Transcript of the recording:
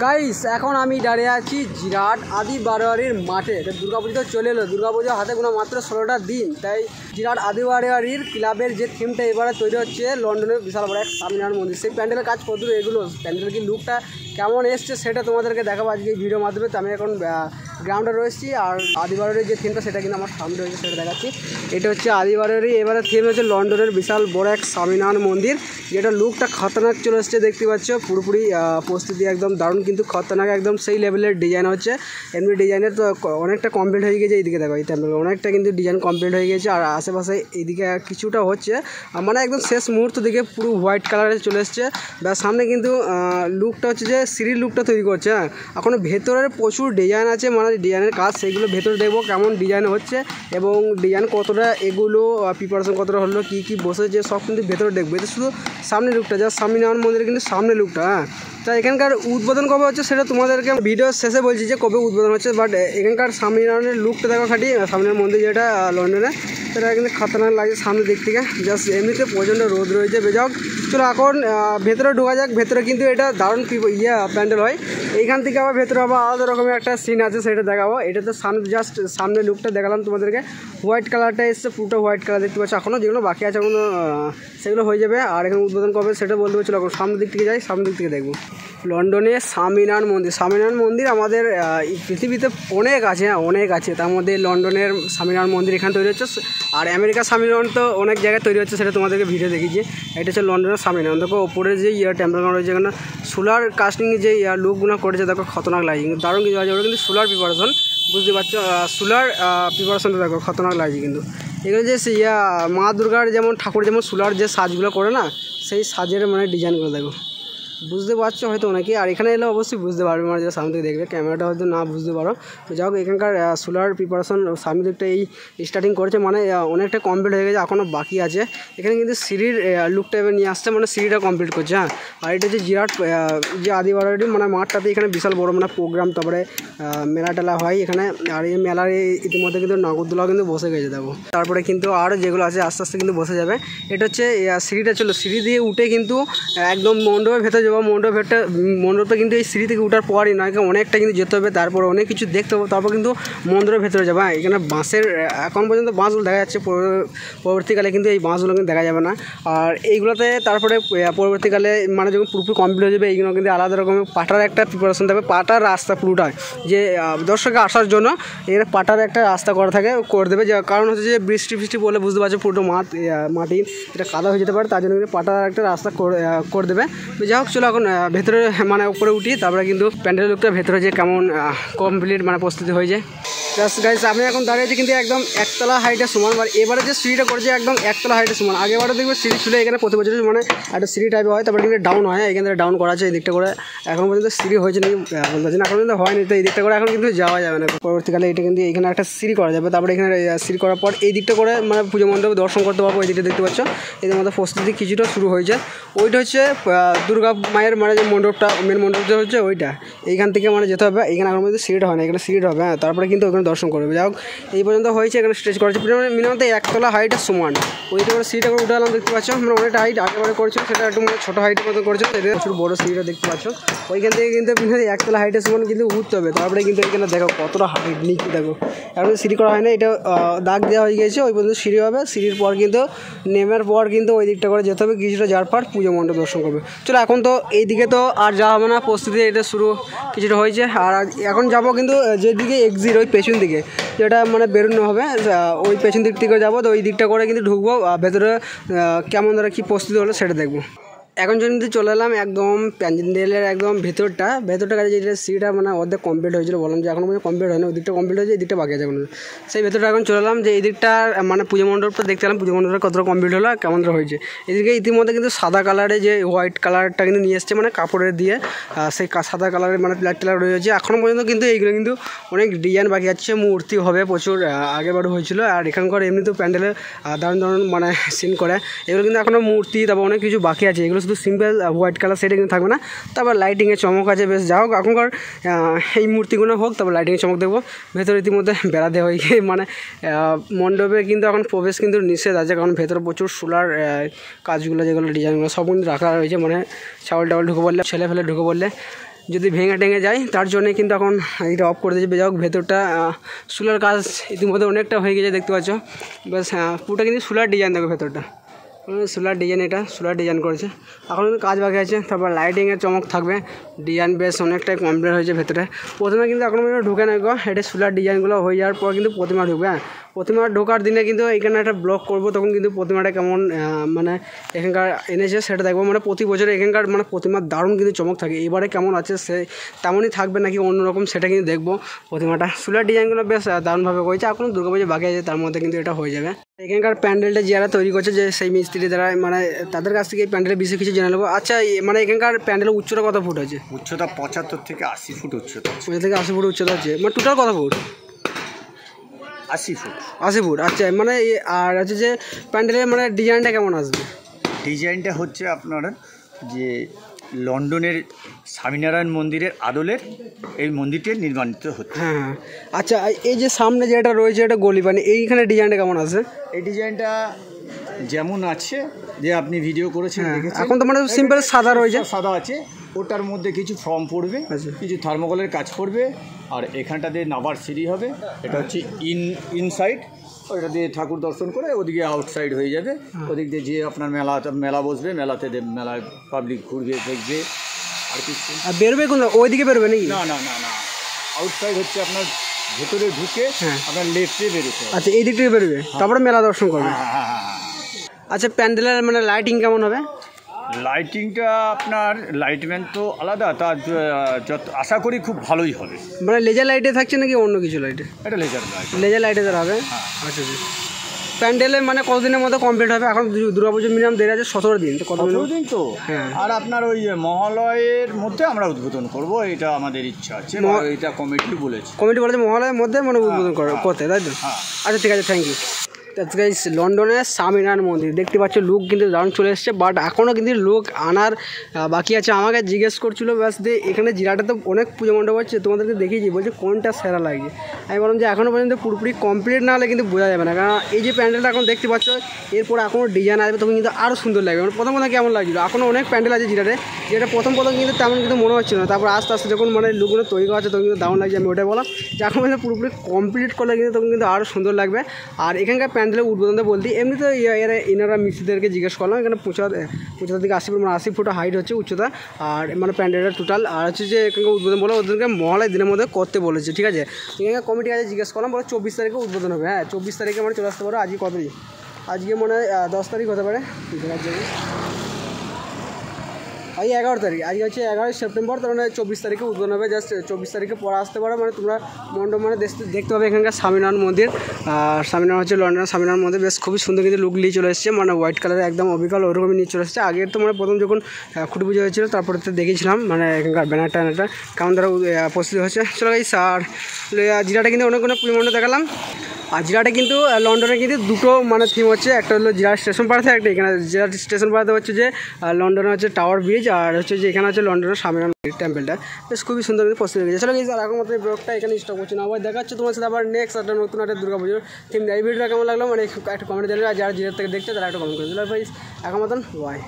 Guys এখন আমি দাঁড়িয়ে আছি জিরাট আদি বারোয়ারির মাঠে। দুর্গাপুজো তো চলে এলো, দুর্গাপুজো হাতে গোনা মাত্র 16টা দিন। তাই জিরাট আদি বারোয়ারির ক্লাবের যে থিমটা এবারে তৈরি হচ্ছে লন্ডনের বিশাল বড় এক স্বামীনারায়ণ মন্দির, সেই প্যান্ডেলের কাজ কত এগুলো, প্যান্ডেলের কি লুকটা কেমন এসছে সেটা তোমাদেরকে দেখাবো আজকে এই ভিডিওর মাধ্যমে। তো আমি এখন গ্রাউন্ডে রয়েছি আর আদি বারোয়ারির যে থিমটা সেটা কিন্তু আমার সামনে রয়েছে, সেটা দেখাচ্ছি। এটা হচ্ছে আদি বারোয়ারি, এবারে থিম হচ্ছে লন্ডনের বিশাল বড় এক স্বামীনারায়ণ মন্দির, যেটা লুকটা খতরনাক চলে এসছে দেখতে পাচ্ছ। পুরোপুরি প্রস্তুতি একদম দারুণ, কিন্তু খতরনাক একদম সেই লেভেলের ডিজাইন হচ্ছে। এমনি ডিজাইনের তো অনেকটা কমপ্লিট হয়ে গেছে, এইদিকে দেখো এই টেম্পল অনেকটা কিন্তু ডিজাইন কমপ্লিট হয়ে গেছে। আর আশেপাশে এইদিকে কিছুটা হচ্ছে, মানে একদম শেষ মুহূর্ত দিকে পুরো হোয়াইট কালারে চলে এসছে। বা সামনে কিন্তু লুকটা হচ্ছে যে সিঁড়ির লুকটা তৈরি করছে। হ্যাঁ, এখনও ভেতরের প্রচুর ডিজাইন আছে, মানে ডিজাইনের কাজ, সেগুলো ভেতরে দেখবো কেমন ডিজাইন হচ্ছে এবং ডিজাইন কতটা এগুলো প্রিপারেশন কতটা হলো, কী কী বসেছে সব কিন্তু ভেতরে দেখবো। এটা শুধু সামনে লুকটা, যা স্বামীনারায়ণ মন্দিরের কিন্তু সামনে লুকটা। হ্যাঁ, তা এখানকার উদ্বোধন কবে হচ্ছে সেটা তোমাদেরকে ভিডিও শেষে বলছি যে কবে উদ্বোধন হচ্ছে। বাট এখানকার স্বামীনারায়ণের লুকটা দেখো খাটি, স্বামীনারায়ণ মন্দির যেটা লন্ডনে, সেটা কিন্তু খতরনাক লাগে সামনের দিক থেকে। জাস্ট এমনিতে প্রচণ্ড রোদ রয়েছে। বেজাক চলো এখন ভেতরে ঢোকা যাক। ভেতরে কিন্তু এটা দারুণ প্যান্ডেল হয়। এইখান থেকে আবার ভেতরে আবার আলাদা রকমের একটা সিন আছে, সেটা দেখাবো। এটা তো সামনে জাস্ট সামনে লুকটা দেখালাম তোমাদেরকে। হোয়াইট কালারটা এসছে, পুরোটা হোয়াইট কালার দেখতে পাচ্ছ। এখনও যেগুলো বাকি আছে এখনও সেগুলো হয়ে যাবে। আর এখানে উদ্বোধন কবে সেটা বলতে পারছিল। এখন সামনের দিক থেকে যাই, সামনের দিক থেকে দেখবো। লন্ডনে স্বামীনারায়ণ মন্দির, স্বামীনারায়ণ মন্দির আমাদের পৃথিবীতে অনেক আছে, অনেক আছে। তার মধ্যে লন্ডনের স্বামীনারায়ণ মন্দির এখানে তৈরি হচ্ছে। আর আমেরিকার স্বামীনারায়ণ তো অনেক জায়গায় তৈরি হচ্ছে, সেটা তোমাদেরকে ভিডিও দেখিয়েছি। এটা হচ্ছে লন্ডনের স্বামীনারায়ণ। দেখো ওপরে যে টেম্পলগুলো রয়েছে, এখানে সোলার কাস্টিং যে লুকগুলো করেছে দেখো খতরনাক লাগে, কিন্তু দারুণ কিছু আছে। ওটা কিন্তু সোলার প্রিপারেশন, বুঝতে পারছো, সোলার প্রিপারেশনটা দেখো খতরনাক লাগছে। কিন্তু এখানে যে মা দুর্গার যেমন ঠাকুর যেমন সোলার যে সাজগুলো করে না, সেই সাজের মানে ডিজাইনগুলো দেখো, বুঝতে পারছো হয়তো অনেকে। আর এখানে এলে অবশ্যই বুঝতে পারবে, মানে যারা সামনে থেকে দেখবে, ক্যামেরাটা হয়তো না বুঝতে পারো। তো যাই হোক, এখানকার সোলার প্রিপারেশন সামনে দিকটা এই স্টার্টিং করেছে, মানে অনেকটা কমপ্লিট হয়ে গেছে, এখনও বাকি আছে। এখানে কিন্তু সিঁড়ির লুকটা এবার নিয়ে আসছে, মানে সিঁড়িটা কমপ্লিট করছে। হ্যাঁ, আর এটা হচ্ছে জিরাট যে আদি বারোয়ারি মানে মাঠটাতে এখানে বিশাল বড় মানে প্রোগ্রাম, তারপরে মেলা টেলা হয় এখানে। আর এই মেলার ইতিমধ্যে কিন্তু নাগরদোলাও কিন্তু বসে গেছে দেখো। তারপরে কিন্তু আরও যেগুলো আছে আস্তে আস্তে কিন্তু বসে যাবে। এটা হচ্ছে সিঁড়িটা ছিল, সিঁড়ি দিয়ে উঠে কিন্তু একদম মণ্ডপের ভেতরে যাবো। মণ্ডপটা কিন্তু এই সিঁড়ি থেকে উঠার পরই নয়, অনেকটা কিন্তু যেতে হবে, তারপর অনেক কিছু দেখতে হবে, তারপর কিন্তু মন্দিরের ভেতরে যাবে। এখানে বাঁশের এখন পর্যন্ত বাঁশগুলো দেখা যাচ্ছে, পরবর্তীকালে কিন্তু এই বাঁশগুলো কিন্তু দেখা যাবে না। আর এইগুলোতে তারপরে পরবর্তীকালে মানে যখন পুরোপুরি কমপ্লিট হয়ে যাবে, এইগুলো কিন্তু আলাদা রকমের পাটার একটা প্রিপারেশন থাকবে। পাটার রাস্তা পুরোটা যে দর্শকে আসার জন্য এখানে পাটার একটা রাস্তা করা থাকে, করে দেবে। যে কারণ হচ্ছে যে বৃষ্টি বলে বুঝতে পারছো, পুরোটা মাটি এটা কাদা হয়ে যেতে পারে, তার জন্য কিন্তু পাটার একটা রাস্তা করে দেবে। যাই হোক, চলো এখন ভেতরে মানে উপরে উঠি, তারপরে কিন্তু প্যান্ডেল লুকটা ভেতরে যে কেমন কমপ্লিট মানে প্রস্তুতি হয়ে যায়। জাস্ট গাইস আমি এখন দাঁড়িয়েছি কিন্তু একদম একতলা হাইটের সমান। এবারে যে সিঁড়িটা করেছে একদম একতলা হাইটের সমান। আগেবারে দেখবে সিঁড়ি ছিল এখানে, প্রতি বছর মানে একটা সিঁড়ি টাইপের হয়, তারপরে কিন্তু ডাউন হয়। এখান থেকে ডাউন করা আছে এই দিকটা করে, এখন পর্যন্ত সিঁড়ি হয়েছে নাকি বলতে পারছি না, এখন পর্যন্ত হয়নি। তো এই দিকটা করে এখন কিন্তু যাওয়া যাবে না। পরবর্তীকালে এটা কিন্তু এখানে একটা সিঁড়ি করা যাবে, তারপরে এখানে সিঁড়ি করার পর এই দিকটা করে মানে পুজো মণ্ডপে দর্শন করতে পারবো। এই দিকটা দেখতে পাচ্ছ, এদের মধ্যে প্রস্তুতি কিছুটা শুরু হয়েছে। ওইটা হচ্ছে দুর্গা মায়ের মানে যে মণ্ডপটা, মেন মণ্ডপটা হচ্ছে ওইটা। এইখান থেকে মানে যেতে হবে, এখানে এখন মধ্যে সিঁড়িটা হয় না, এখানে সিঁড়িটা হবে। হ্যাঁ, তারপরে কিন্তু ওখানে দর্শন করবে। যাই হোক, এই পর্যন্ত হয়েছে। এখানে স্টেজ করেছে মিনিমাম একতলা হাইটের সমান। ওইটা করে সিঁড়িটা করে উঠে এলাম, দেখতে পাচ্ছ, মানে অনেকটা হাইট আগেবারে করেছিল, সেটা একটু মানে ছোটো হাইটের মতো করেছিল, সেটা প্রচুর বড়ো সিঁড়িটা দেখতে পাচ্ছ। ওইখান থেকে কিন্তু একতলা হাইটের সমান কিন্তু উঠতে হবে। তারপরে কিন্তু এখানে দেখো কতটা হাইট নিচে দেখো, এখন সিঁড়ি করা হয় না, এটা দাগ দেওয়া হয়ে গেছে। ওই পর্যন্ত সিঁড়ি হবে, সিঁড়ির পর কিন্তু নেমের পর কিন্তু ওই দিকটা করে যেতে হবে, কিছুটা যাওয়ার পর পুজো মণ্ডপ দর্শন করবে। চলো এখন তো এই দিকে তো আর যাওয়া হবে না, প্রস্তুতি এটা শুরু কিছুটা হয়েছে। আর এখন যাবো কিন্তু যেদিকে এক্সিট ওই পেছন দিকে, যেটা মানে বেরোনো হবে, ওই পেছন দিক থেকে যাবো। তো ওই দিকটা করে কিন্তু ঢুকবো, ভেতরে কেমন ধরো কী প্রস্তুতি হলো সেটা দেখবো। এখন যদি চলে এলাম একদম প্যান্ডেলের একদম ভেতরটা কাছে যেটা সিঁড়িটা মানে অর্ধেক কমপ্লিট হয়েছিল, বললাম যে এখন পর্যন্ত কমপ্লিট হয় না, ওই দিকটা কমপ্লিট হয়েছে, এই দিকটা বাকি আছে এখন। সেই ভেতরটা এখন চলে এলাম যে এই দিকটা মানে পুজো মণ্ডপটা দেখতে এলাম, পুজো মণ্ডপটা কতটা কমপ্লিট হলো, কেমন ধরে হয়েছে। এদিকে ইতিমধ্যে কিন্তু সাদা কালারে যে হোয়াইট কালারটা কিন্তু নিয়ে এসছে, মানে কাপড়ের দিয়ে সেই সাদা কালারের মানে প্লাট টেলার রয়েছে। এখনও পর্যন্ত কিন্তু এইগুলো কিন্তু অনেক ডিজাইন বাকি আছে, মূর্তি হবে প্রচুর, আগেবারও হয়েছিল। আর এখানকার এমনি তো প্যান্ডেলে দারুণ দারুণ মানে সিন করে, এগুলো কিন্তু এখনও মূর্তি তারপর অনেক কিছু বাকি আছে। এগুলো শুধু সিম্পল হোয়াইট কালার সেটা কিন্তু থাকবে না, তারপর লাইটিংয়ের চমক আছে বেশ। যা হোক, এখনকার এই মূর্তিগুলো হোক, তারপর লাইটিংয়ের চমক দেখবো। ভেতরে ইতিমধ্যে বেড়া দেওয়া হয়ে গিয়ে মানে মণ্ডপে কিন্তু এখন প্রবেশ কিন্তু নিষেধ আছে, কারণ ভেতরে প্রচুর সোলার কাজগুলো যেগুলো ডিজাইনগুলো সব কিন্তু রাখা রয়েছে। মানে ছাগল টাগল ঢুকে পড়লে, ছেলে ফেলে ঢুকে পড়লে যদি ভেঙে টেঙে যায়, তার জন্যে কিন্তু এখন এটা অফ করে দিয়েছে। যাই হোক, ভেতরটা সোলার কাজ ইতিমধ্যে অনেকটা হয়ে গেছে, দেখতে পাচ্ছ। ব্যাস পুরোটা কিন্তু সোলার ডিজাইন দেখো, ভেতরটা সোলার ডিজাইন, এটা সোলার ডিজাইন করেছে। এখন কিন্তু কাজ বাকি আছে, তারপর লাইটিংয়ের চমক থাকবে। ডিজাইন বেশ অনেকটাই কমপ্লিট হয়েছে ভেতরে। প্রথমে কিন্তু এখনও পর্যন্ত ঢুকে নেই গো, এটা সোলার ডিজাইনগুলো হয়ে যাওয়ার পর কিন্তু প্রতিমা ঢুকবে। হ্যাঁ, প্রতিমা ঢোকার দিনে কিন্তু এখানে একটা ব্লগ করবো, তখন কিন্তু প্রতিমাটা কেমন মানে এখানকার এনেছে সেটা দেখবো। মানে প্রতি বছর এখানকার মানে প্রতিমার দারুণ কিন্তু চমক থাকে। এবারে কেমন আছে সে তেমনই থাকবে নাকি অন্যরকম, সেটা কিন্তু দেখবো। প্রতিমাটা সোলার ডিজাইনগুলো বেশ দারুণভাবে করেছে। এখনও দুর্গাপুজো বাকি আছে, তার মধ্যে কিন্তু এটা হয়ে যাবে। এখানকার প্যান্ডেলটা যারা তৈরি করছে, যে সেই মিস্ত্রি যারা, মানে তাদের কাছ থেকে এই প্যান্ডেলের বেশি কিছু জেনে নেবো। আচ্ছা, মানে এখানকার প্যান্ডেলের উচ্চতা কত ফুট আছে? উচ্চতা 75 থেকে 80 ফুট উচ্চতা। 75 থেকে 80 ফুট উচ্চতা আছে, মানে টোটাল কত ফুট? 80 ফুট। 80 ফুট, আচ্ছা। মানে আর হচ্ছে যে প্যান্ডেলের মানে ডিজাইনটা কেমন আসবে? ডিজাইনটা হচ্ছে আপনার যে লন্ডনের স্বামীনারায়ণ মন্দিরের আদলের এই মন্দিরটি নির্মাণিত হচ্ছে। হ্যাঁ, আচ্ছা। এই যে সামনে যেটা রয়েছে, এটা গলিবানি, এইখানে ডিজাইনটা কেমন আছে? এই ডিজাইনটা যেমন আছে, যে আপনি ভিডিও করেছেন দেখেছেন, এখন তো মানে সিম্পল সাদা রয়েছে, সাদা আছে। ওটার মধ্যে কিছু ফর্ম পড়বে, কিছু থার্মোকলের কাজ পড়বে, আর এখানটা দিয়ে নাবার সিঁড়ি হবে। এটা হচ্ছে ইনসাইড, ওইটা দিয়ে ঠাকুর দর্শন করে ওদিকে আউটসাইড হয়ে যাবে। ওদিক দিয়ে যে আপনার মেলা বসবে, মেলাতে মেলায় পাবলিক ঘুরবে, দেখবে, আর কিছু। আর বেরোবে কোন ওইদিকে বেরোবে নাকি? না না না না, আউটসাইড হচ্ছে আপনার ভেতরে ঢুকে আপনার লেফটে বেরোতে। আচ্ছা, এই দিক থেকে বেরোবে, তারপরে মেলা দর্শন করবে। আচ্ছা, প্যান্ডেলের মানে লাইটিং কেমন হবে? লাইটিংটা আপনার লাইটম্যান তো আলাদা, তার যত আশা করি খুব ভালোই হবে। মানে লেজার লাইটে থাকছে নাকি অন্য কিছু লাইটে? এটা লেজার লাইট, লেজার লাইটে দেওয়া হবে। আচ্ছা, প্যান্ডেলে মানে কতদিনের মধ্যে কমপ্লিট হবে? এখন দুর্গাপুজো মিনিমাম দেরি আছে 17 দিন, তো 17 দিন তো। হ্যাঁ, আর আপনার ওই মহালয়ের মধ্যে আমরা উদ্বোধন করব, এটা আমাদের ইচ্ছা আছে, এটা কমিটি বলেছে মহালয়ের মধ্যে মানে উদ্বোধন করতে, তাই তো? আচ্ছা, ঠিক আছে, থ্যাংক ইউ। গাইস, লন্ডনের স্বামীনারায়ণ মন্দির দেখতে পাচ্ছ, লোক কিন্তু দারুণ চলে এসছে, বাট এখনও কিন্তু লোক আনার বাকি আছে। আমাকে জিজ্ঞেস করছিল ব্যাস যে এখানে জিরাটাতে অনেক পুজো মণ্ডপ আছে, তোমাদেরকে দেখিয়েছি, বলছে কোনটা সেরা লাগে। আমি বললাম যে এখনও পর্যন্ত পুরোপুরি কমপ্লিট না হলে কিন্তু বোঝা যাবে না, কারণ এই যে প্যান্ডেলটা এখন দেখতে পাচ্ছ, এরপর এখনও ডিজাইন আসবে, তখন কিন্তু আরও সুন্দর লাগবে। মানে প্রথম কেমন লাগছিলো, এখনও অনেক প্যান্ডেল আছে জিরাটে, যেটা প্রথম কিন্তু তেমন কিন্তু মনে হচ্ছিল না। তারপর আস্তে আস্তে যখন মানে লোকগুলো তৈরি করা আছে, তখন কিন্তু দারুণ লাগছে। আমি ওটাই বললাম যে এখন পর্যন্ত পুরোপুরি কমপ্লিট করলে কিন্তু তখন কিন্তু আরও সুন্দর লাগবে। আর এখানকার প্যান্ডেলের উদ্বোধনটা বলতে এমনি তো এনারা মিস্ত্রিদেরকে জিজ্ঞেস করলাম, এখানে 75 থেকে 80 ফুট, মানে 80 ফুট হাইট হচ্ছে উচ্চতা, আর মানে প্যান্ডেলটা টোটাল। আর হচ্ছে যে এখানকার উদ্বোধন বলে ওদেরকে মহালয় দিনের মধ্যে করতে বলেছে, ঠিক আছে। এখানকার কমিটি কাছে জিজ্ঞেস করলাম, বলে 24 তারিখে উদ্বোধন হবে। হ্যাঁ, 24 তারিখে মানে চলে আসতে পারো। আজকে কত তারিখ? আজকে মনে হয় 10 তারিখ হতে পারে, আজকে 11 তারিখ, আজকে হচ্ছে 11 সেপ্টেম্বর, তার মানে 24 তারিখে উদ্বোধন হবে। জাস্ট 24 তারিখে পরে আসতে পারো, মানে তোমরা মণ্ডপ মানে দেখতে পাবে এখানকার স্বামীনারায়ণ মন্দির। আর স্বামীনারায়ণ হচ্ছে লন্ডনের স্বামীনারায়ণ মন্দির, বেশ খুবই সুন্দর কিন্তু লুক নিয়ে চলে এসেছে, মানে হোয়াইট কালারের একদম অবিকল ওরকমই নিয়ে চলে এসেছে। আগের তো মানে প্রথম যখন খুঁটি পুজো হয়েছিল, তারপরে তো দেখেছিলাম মানে এখানকার ব্যানারটা কেমন দ্বারা প্রস্তুত হচ্ছে। চলো গাইস, আর জিরাটা কিন্তু অনেক পুজো মণ্ডপ দেখালাম। আর জিরাটে কিন্তু লন্ডনে কিন্তু দুটো মানে থিম হচ্ছে, একটা হলো জিরা স্টেশন পাড়াতে, একটা এখানে জিরা স্টেশন পাড়াতে হচ্ছে যে লন্ডনে হচ্ছে টাওয়ার ব্রিজ, আর হচ্ছে যে এখানে হচ্ছে লন্ডনের স্বামীনারায়ণ টেম্পলটা। বেশ খুবই সুন্দর কিন্তু প্রস্তুত হয়ে গেছে। চলো গিয়ে এখন মতো ব্লগটা এখানে স্টপ করছি না, আবার দেখাচ্ছে তোমার সাথে আবার নেক্সট একটা নতুন একটা দুর্গাপুজোর থিম। এই ভিডিওটা কেমন লাগলো মানে একটা কমেন্ট জানাবে, আর যারা জিরার থেকে দেখছে তারা একটা কমেন্ট করে দিল। এখন মতন বাই।